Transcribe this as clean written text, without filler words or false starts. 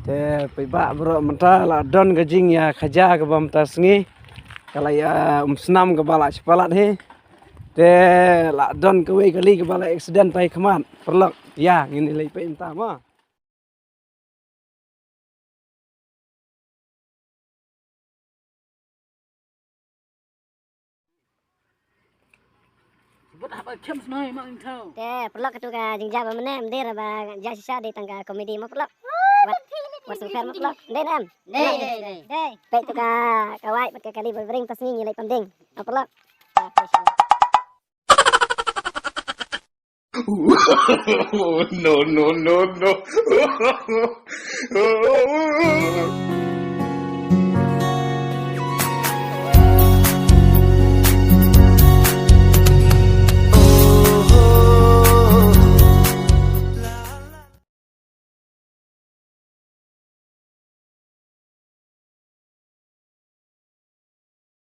te pe ba bro menta la don gajing ya khaja ke bam tasngi kala ya senam ke bala sepalat he te la don ke we kali ke bala accident pai khaman perlak ya ngini lai pe entah ma buat apa kem senai mak intau te perlak tu ka jingja ba menem der ba ja sisa di tangga komedi ma perlak buat sukar ma perlak den em dei pe tu ka kawai pat kali bering tasni nyilai panding ma perlak No, no, no, no.